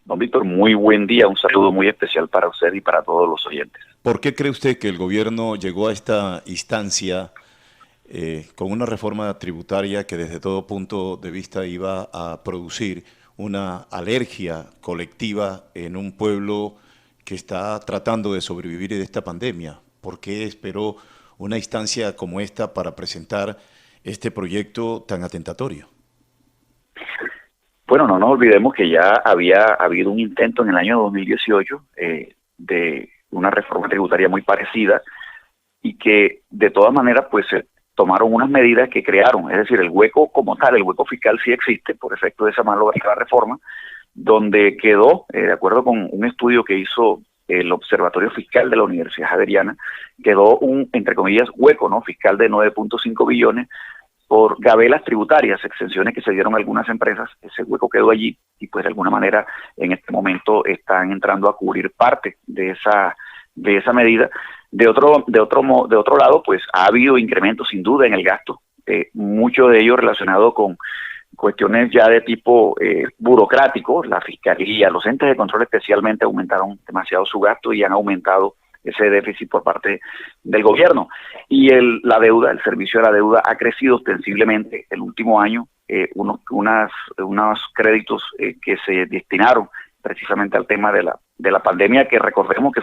Don Víctor, muy buen día, un saludo muy especial para usted y para todos los oyentes. ¿Por qué cree usted que el gobierno llegó a esta instancia con una reforma tributaria que desde todo punto de vista iba a producir una alergia colectiva en un pueblo que está tratando de sobrevivir de esta pandemia? ¿Por qué esperó una instancia como esta para presentar este proyecto tan atentatorio? Bueno, no nos olvidemos que ya había habido un intento en el año 2018 de una reforma tributaria muy parecida y que de todas maneras pues se tomaron unas medidas que crearon, es decir, el hueco como tal, el hueco fiscal sí existe por efecto de esa malograda reforma, donde quedó, de acuerdo con un estudio que hizo el Observatorio Fiscal de la Universidad Javeriana, quedó un, entre comillas, hueco, ¿no?, fiscal de 9.5 billones por gabelas tributarias, exenciones que se dieron a algunas empresas. Ese hueco quedó allí y pues de alguna manera en este momento están entrando a cubrir parte de esa medida. De otro lado, pues ha habido incrementos sin duda en el gasto, mucho de ello relacionado con cuestiones ya de tipo burocrático. La fiscalía, los entes de control especialmente aumentaron demasiado su gasto y han aumentado ese déficit por parte del gobierno. Y la deuda, el servicio de la deuda ha crecido ostensiblemente el último año, unos créditos que se destinaron precisamente al tema de la pandemia, que recordemos que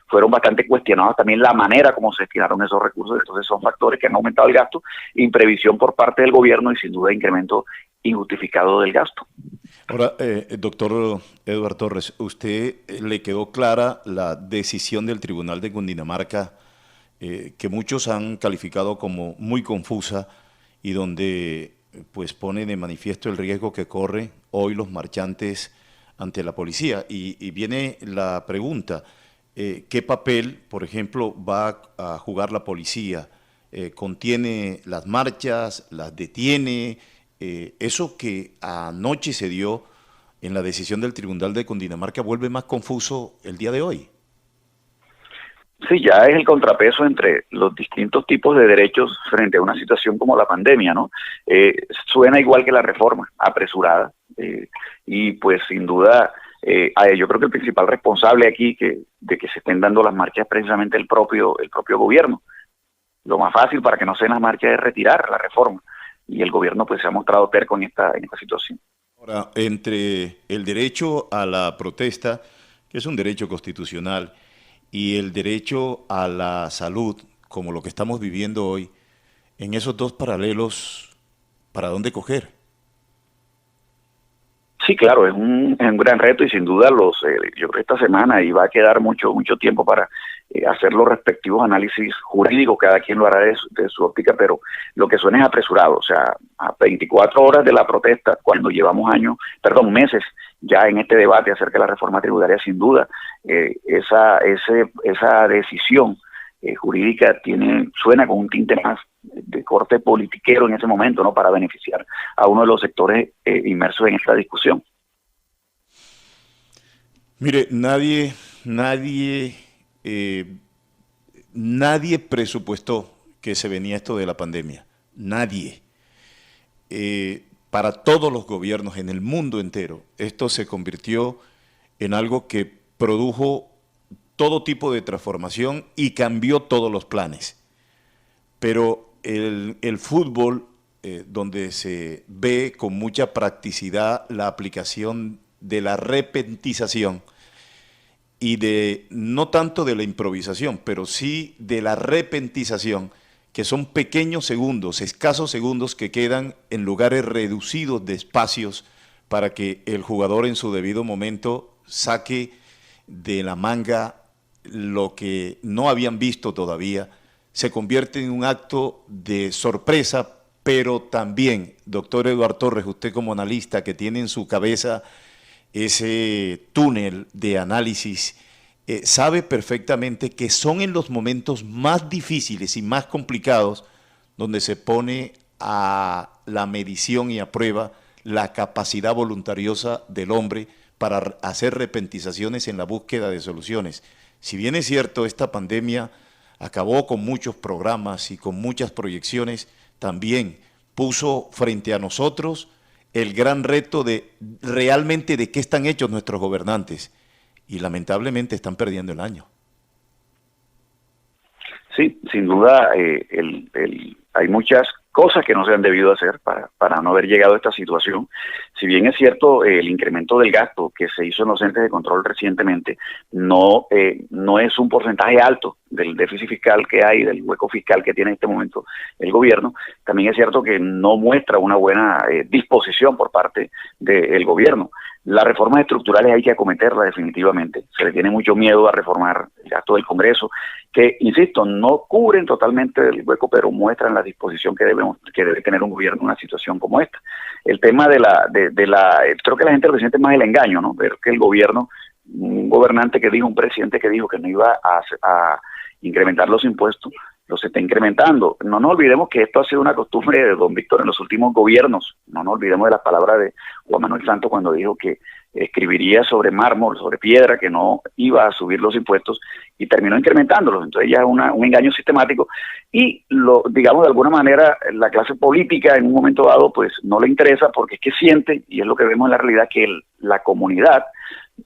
fueron bastante cuestionados también la manera como se destinaron esos recursos. Entonces son factores que han aumentado el gasto, imprevisión por parte del gobierno y sin duda incremento injustificado del gasto. Ahora, doctor Eduardo Torres, ¿usted le quedó clara la decisión del Tribunal de Cundinamarca, que muchos han calificado como muy confusa y donde pues pone de manifiesto el riesgo que corre hoy los marchantes ante la policía? Y viene la pregunta, ¿qué papel, por ejemplo, va a jugar la policía? ¿Contiene las marchas, las detiene? Eso que anoche se dio en la decisión del Tribunal de Cundinamarca vuelve más confuso el día de hoy. Sí, ya es el contrapeso entre los distintos tipos de derechos frente a una situación como la pandemia, ¿no? Suena igual que la reforma, apresurada, y pues sin duda, yo creo que el principal responsable aquí de que se estén dando las marchas es precisamente el propio gobierno. Lo más fácil para que no se den las marchas es retirar la reforma, y el gobierno pues se ha mostrado terco en esta situación. Ahora, entre el derecho a la protesta, que es un derecho constitucional, y el derecho a la salud, como lo que estamos viviendo hoy, en esos dos paralelos, ¿para dónde coger? Sí, claro, es un gran reto y sin duda yo creo que esta semana y va a quedar mucho tiempo para hacer los respectivos análisis jurídicos. Cada quien lo hará de su óptica, pero lo que suena es apresurado. O sea, a 24 horas de la protesta, cuando llevamos meses ya en este debate acerca de la reforma tributaria, sin duda, esa decisión jurídica suena con un tinte más de corte politiquero en ese momento, ¿no?, para beneficiar a uno de los sectores inmersos en esta discusión. Mire, nadie, eh, nadie presupuestó que se venía esto de la pandemia. Nadie. Para todos los gobiernos en el mundo entero, esto se convirtió en algo que produjo todo tipo de transformación y cambió todos los planes. Pero el fútbol, donde se ve con mucha practicidad la aplicación de la repentización y de no tanto de la improvisación, pero sí de la repentización, que son pequeños segundos, escasos segundos que quedan en lugares reducidos de espacios para que el jugador en su debido momento saque de la manga lo que no habían visto todavía. Se convierte en un acto de sorpresa, pero también, doctor Eduardo Torres, usted como analista que tiene en su cabeza ese túnel de análisis, sabe perfectamente que son en los momentos más difíciles y más complicados donde se pone a la medición y a prueba la capacidad voluntariosa del hombre para hacer repentizaciones en la búsqueda de soluciones. Si bien es cierto, esta pandemia acabó con muchos programas y con muchas proyecciones, también puso frente a nosotros el gran reto de realmente de qué están hechos nuestros gobernantes. Y lamentablemente están perdiendo el año. Sí, sin duda, hay muchas cosas que no se han debido hacer para no haber llegado a esta situación. Si bien es cierto, el incremento del gasto que se hizo en los entes de control recientemente no es un porcentaje alto del déficit fiscal que hay, del hueco fiscal que tiene en este momento el gobierno. También es cierto que no muestra una buena disposición por parte del gobierno. Las reformas estructurales hay que acometerlas definitivamente. Se le tiene mucho miedo a reformar el gasto del Congreso, que, insisto, no cubren totalmente el hueco, pero muestran la disposición que debe tener un gobierno en una situación como esta. El tema creo que la gente lo siente más el engaño, ¿no? Ver que el gobierno, un presidente que dijo que no iba a incrementar los impuestos, los está incrementando. No nos olvidemos que esto ha sido una costumbre de don Víctor en los últimos gobiernos. No nos olvidemos de las palabras de Juan Manuel Santos cuando dijo que escribiría sobre mármol, sobre piedra, que no iba a subir los impuestos y terminó incrementándolos. Entonces ya es un engaño sistemático y digamos de alguna manera la clase política en un momento dado pues no le interesa porque es que siente, y es lo que vemos en la realidad, que la comunidad,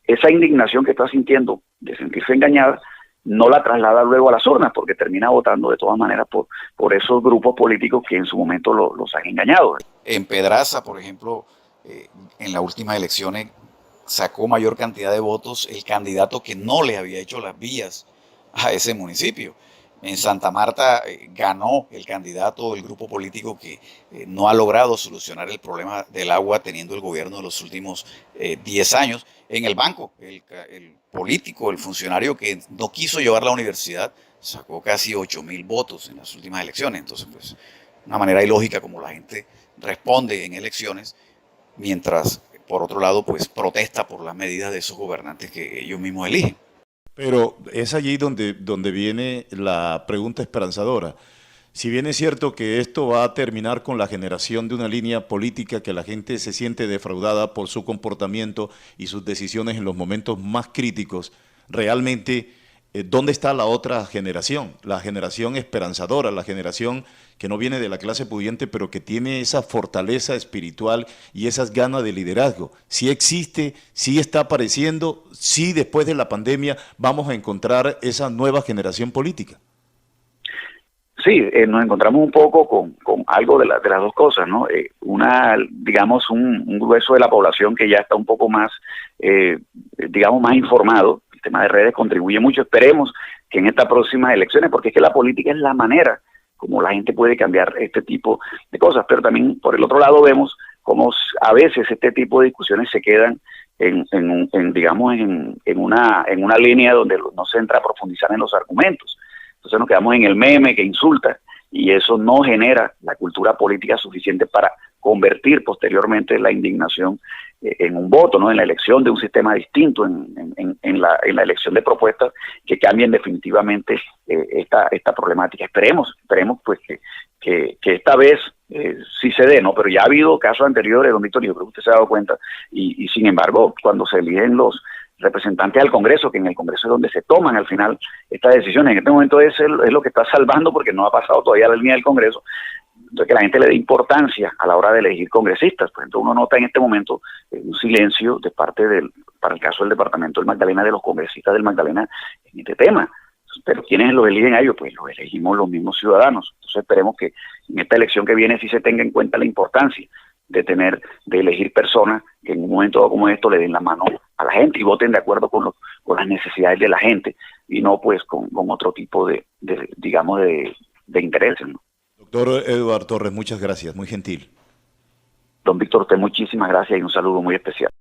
esa indignación que está sintiendo de sentirse engañada, no la traslada luego a las urnas, porque termina votando de todas maneras por esos grupos políticos que en su momento los han engañado. En Pedraza, por ejemplo, en las últimas elecciones sacó mayor cantidad de votos el candidato que no le había hecho las vías a ese municipio. En Santa Marta ganó el candidato del grupo político que no ha logrado solucionar el problema del agua teniendo el gobierno de los últimos 10 años. En el banco, el político, el funcionario que no quiso llevar la universidad, sacó casi 8.000 votos en las últimas elecciones. Entonces, pues, una manera ilógica como la gente responde en elecciones, mientras, por otro lado, pues protesta por las medidas de esos gobernantes que ellos mismos eligen. Pero es allí donde viene la pregunta esperanzadora. Si bien es cierto que esto va a terminar con la generación de una línea política que la gente se siente defraudada por su comportamiento y sus decisiones en los momentos más críticos, realmente, ¿dónde está la otra generación? La generación esperanzadora, la generación que no viene de la clase pudiente, pero que tiene esa fortaleza espiritual y esas ganas de liderazgo. Sí existe, sí está apareciendo, sí después de la pandemia vamos a encontrar esa nueva generación política. Sí, nos encontramos un poco con algo de las dos cosas, ¿no? Digamos, un grueso de la población que ya está un poco más, digamos, más informado. El tema de redes contribuye mucho. Esperemos que en estas próximas elecciones, porque es que la política es la manera como la gente puede cambiar este tipo de cosas, pero también por el otro lado vemos cómo a veces este tipo de discusiones se quedan digamos, en una línea donde no se entra a profundizar en los argumentos. Entonces nos quedamos en el meme que insulta y eso no genera la cultura política suficiente para convertir posteriormente la indignación en un voto, ¿no? En la elección de un sistema distinto, en la elección de propuestas que cambien definitivamente esta problemática. Esperemos pues que esta vez sí se dé, ¿no? Pero ya ha habido casos anteriores, don Víctor, y yo creo que usted se ha dado cuenta, y sin embargo, cuando se eligen los representantes al Congreso, que en el Congreso es donde se toman al final estas decisiones, en este momento es lo que está salvando porque no ha pasado todavía la línea del Congreso, entonces que la gente le dé importancia a la hora de elegir congresistas. Pues entonces uno nota en este momento un silencio de parte para el caso del departamento del Magdalena, de los congresistas del Magdalena en este tema. Pero ¿quiénes los eligen a ellos? Pues los elegimos los mismos ciudadanos. Entonces esperemos que en esta elección que viene sí se tenga en cuenta la importancia de elegir personas que en un momento como esto le den la mano a la gente y voten de acuerdo con las necesidades de la gente y no pues con otro tipo de intereses, ¿no? Doctor Eduardo Torres, muchas gracias, muy gentil. Don Víctor, usted muchísimas gracias y un saludo muy especial.